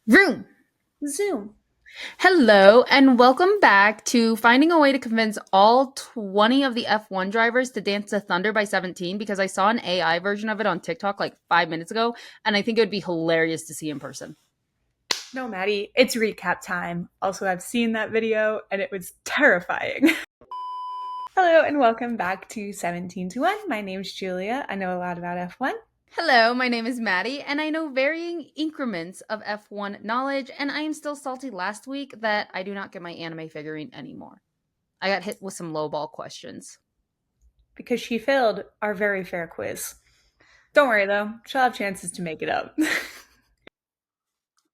Room. Zoom. Hello, and welcome back to finding a way to convince all 20 of the F1 drivers to dance to Thunder by 17 because I saw an AI version of it on TikTok like 5 minutes ago, and I think it would be hilarious to see in person. No, Maddie, it's recap time. Also, I've seen that video and it was terrifying. Hello and welcome back to 17 to 1. My name's Julia. I know a lot about F1. Hello, my name is Maddie, and I know varying increments of F1 knowledge, and I am still salty last week that I do not get my anime figurine anymore. I got hit with some lowball questions. Because she failed our very fair quiz. Don't worry though, she'll have chances to make it up.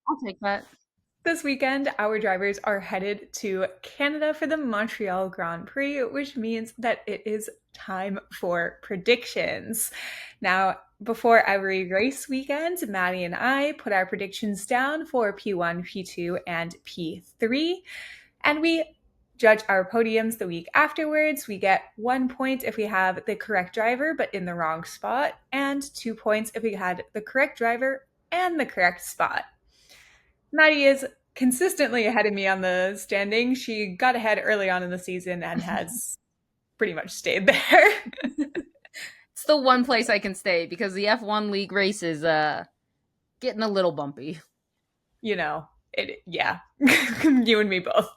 I'll take that. This weekend, our drivers are headed to Canada for the Montreal Grand Prix, which means that it is time for predictions. Now, before every race weekend, Maddie and I put our predictions down for P1, P2, and P3, and we judge our podiums the week afterwards. We get 1 point if we have the correct driver but in the wrong spot, and 2 points if we had the correct driver and the correct spot. Maddie is consistently ahead of me on the standing. She got ahead early on in the season and has pretty much stayed there. It's the one place I can stay because the F1 league race is getting a little bumpy. You know, yeah. You and me both.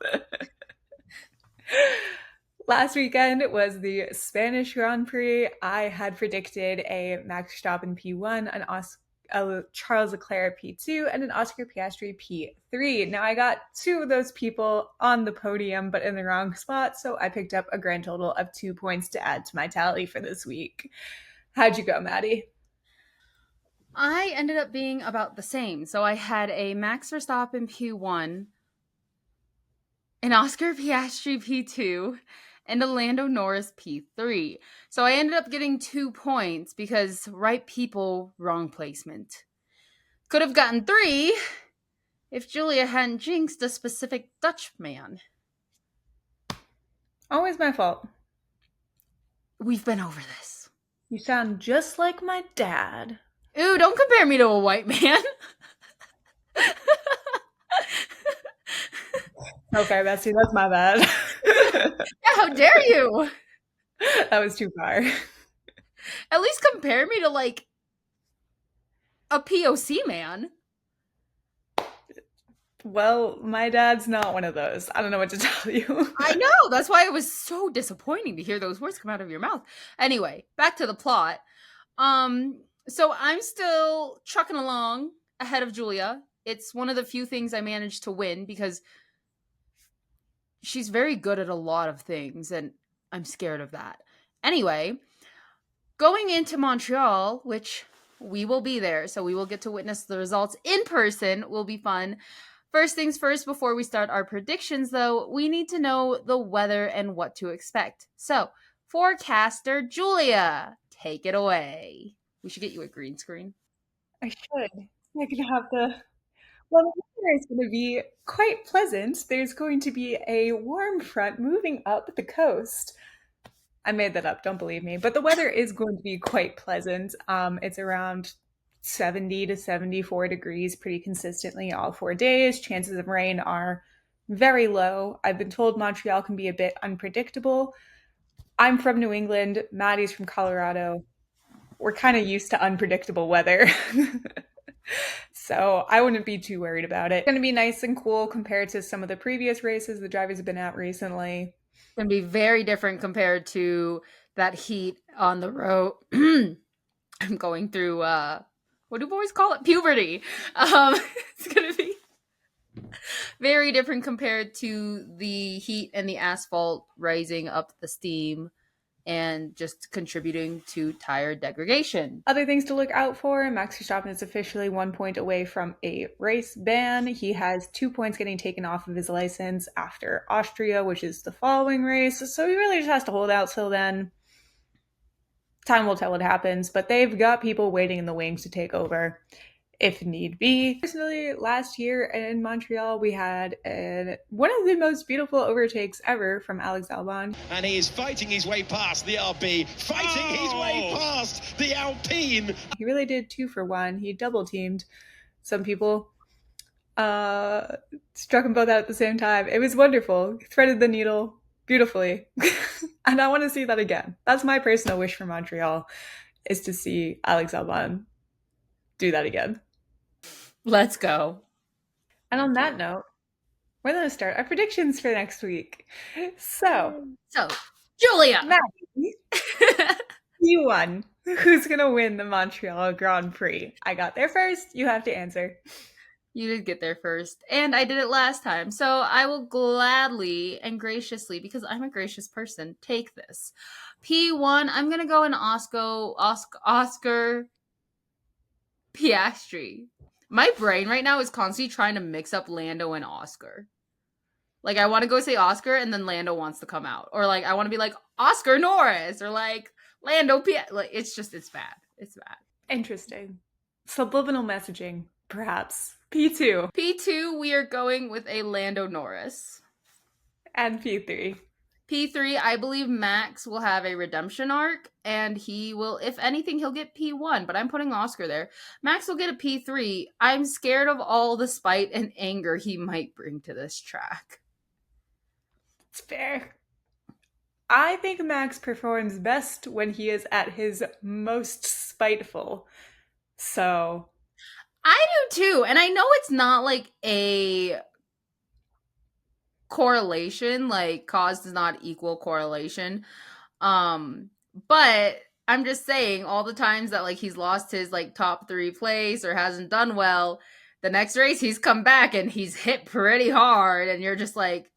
Last weekend was the Spanish Grand Prix. I had predicted a Max Verstappen P1, a Charles Leclerc P2, and an Oscar Piastri P3. Now, I got two of those people on the podium, but in the wrong spot, so I picked up a grand total of 2 points to add to my tally for this week. How'd you go, Maddie? I ended up being about the same. So I had a Max Verstappen P1, an Oscar Piastri P2, and a Lando Norris P3. So I ended up getting 2 points because right people, wrong placement. Could have gotten three if Julia hadn't jinxed a specific Dutch man. Always my fault. We've been over this. You sound just like my dad. Ooh, don't compare me to a white man. Okay, Bessie, that's my bad. Yeah, how dare you? That was too far. At least compare me to like a POC man. Well, my dad's not one of those. I don't know what to tell you. I know. That's why it was so disappointing to hear those words come out of your mouth. Anyway, back to the plot. So I'm still trucking along ahead of Julia. It's one of the few things I managed to win because she's very good at a lot of things, and I'm scared of that. Anyway, going into Montreal, which we will be there, so we will get to witness the results in person, will be fun. First things first, before we start our predictions, though, we need to know the weather and what to expect. So, forecaster Julia, take it away. We should get you a green screen. I should. I could have the. Well, the weather is going to be quite pleasant. There's going to be a warm front moving up the coast. I made that up, don't believe me. But the weather is going to be quite pleasant. It's around 70 to 74 degrees pretty consistently all 4 days. Chances of rain are very low. I've been told Montreal can be a bit unpredictable. I'm from New England, Maddie's from Colorado. We're kind of used to unpredictable weather. So I wouldn't be too worried about it. It's going to be nice and cool compared to some of the previous races the drivers have been at recently. It's going to be very different compared to that heat on the road. I'm going through, what do boys call it? Puberty. It's going to be very different compared to the heat and the asphalt rising up the steam and just contributing to tire degradation. Other things to look out for: Max Verstappen is officially 1 point away from a race ban. He has 2 points getting taken off of his license after Austria, which is the following race. So he really just has to hold out till then. Time will tell what happens, but they've got people waiting in the wings to take over if need be. Personally, last year in Montreal, we had one of the most beautiful overtakes ever from Alex Albon. And he is fighting his way past the RB, fighting his way past the Alpine. He really did 2 for 1. He double teamed some people. Uh, Struck them both out at the same time. It was wonderful. Threaded the needle beautifully. And I want to see that again. That's my personal wish for Montreal, is to see Alex Albon do that again. Let's go. And on Thank that you. note, we're going to start our predictions for next week. So, So, Julia. Maddie, you won. Who's going to win the Montreal Grand Prix? I got there first. You have to answer. You did get there first, and I did it last time. So I will gladly and graciously, because I'm a gracious person, take this. P1, I'm going to go in Oscar Piastri. My brain right now is constantly trying to mix up Lando and Oscar. Like, I want to go say Oscar, and then Lando wants to come out. Or, like, I want to be like, Oscar Norris, or, like, Lando Piastri. Like, it's bad. It's bad. Interesting. Subliminal messaging, perhaps. P2 P2, we are going with a Lando Norris. and P3. P3, I believe Max will have a redemption arc, and he will, if anything, he'll get P1, but I'm putting Oscar there. Max will get a P3. I'm scared of all the spite and anger he might bring to this track. It's fair. I think Max performs best when he is at his most spiteful. So, I do too, and I know it's not like a correlation, like cause does not equal correlation. But I'm just saying all the times that like he's lost his like top 3 place or hasn't done well, the next race he's come back and he's hit pretty hard and you're just like,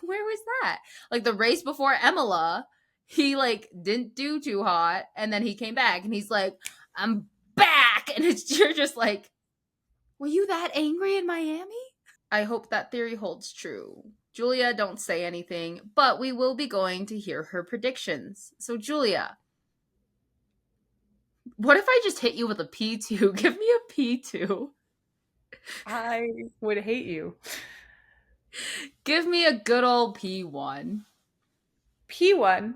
where was that? Like the race before Imola, he like didn't do too hot and then he came back and he's like, I'm back, and it's you're just like, were you that angry in Miami? I hope that theory holds true. Julia, don't say anything, but we will be going to hear her predictions. So, Julia, what if I just hit you with a P2? Give me a P2. I would hate you. Give me a good old P1. P1,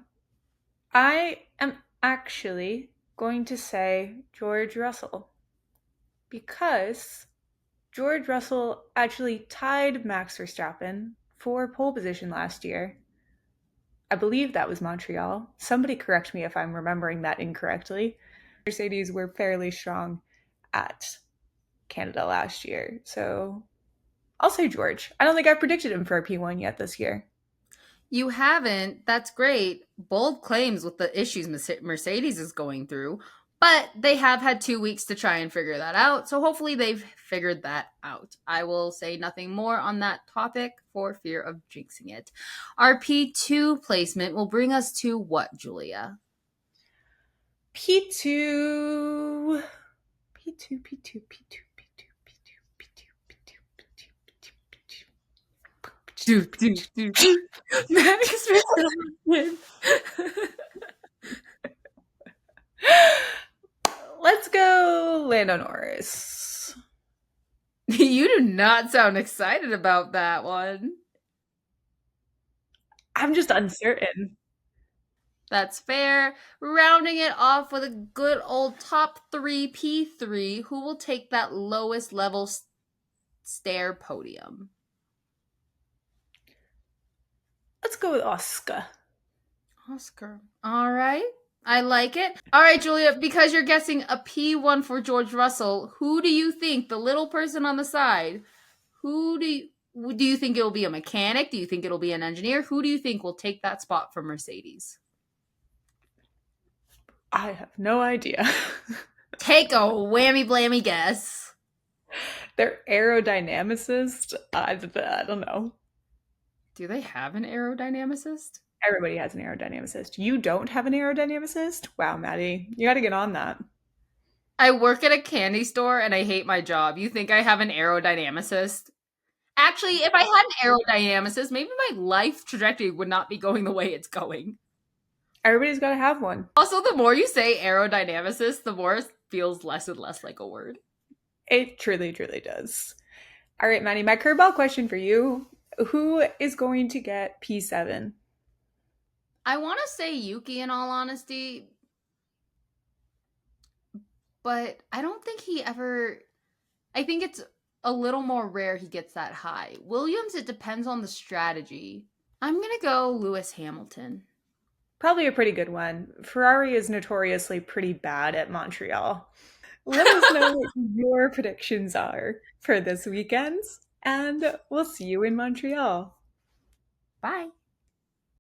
I am actually going to say George Russell, because George Russell actually tied Max Verstappen for pole position last year. I believe that was Montreal. Somebody correct me if I'm remembering that incorrectly. Mercedes were fairly strong at Canada last year. So I'll say George. I don't think I've predicted him for a P1 yet this year. You haven't. That's great. Bold claims with the issues Mercedes is going through, but they have had 2 weeks to try and figure that out. So hopefully they've figured that out. I will say nothing more on that topic for fear of jinxing it. Our P2 placement will bring us to what, Julia? P2. P2, P2, P2, P2, P2, P2, P2, Do, do, do, do. Max Verstappen. Let's go Lando Norris. You do not sound excited about that one. I'm just uncertain. That's fair. Rounding it off with a good old top 3 P3, who will take that lowest level stair podium? Let's go with Oscar. Oscar. All right. I like it. All right, Julia, because you're guessing a P1 for George Russell, who do you think, the little person on the side, who do you think it'll be a mechanic? Do you think it'll be an engineer? Who do you think will take that spot from Mercedes? I have no idea. Take a whammy blammy guess. They're aerodynamicist. I don't know. Do they have an aerodynamicist? Everybody has an aerodynamicist. You don't have an aerodynamicist? Wow, Maddie. You got to get on that. I work at a candy store and I hate my job. You think I have an aerodynamicist? Actually, if I had an aerodynamicist, maybe my life trajectory would not be going the way it's going. Everybody's got to have one. Also, the more you say aerodynamicist, the more it feels less and less like a word. It truly, truly does. All right, Maddie, my curveball question for you. Who is going to get P7? I want to say Yuki in all honesty, but I don't think he ever. I think it's a little more rare he gets that high. Williams, it depends on the strategy. I'm going to go Lewis Hamilton. Probably a pretty good one. Ferrari is notoriously pretty bad at Montreal. Let us know what your predictions are for this weekend, and we'll see you in Montreal. Bye.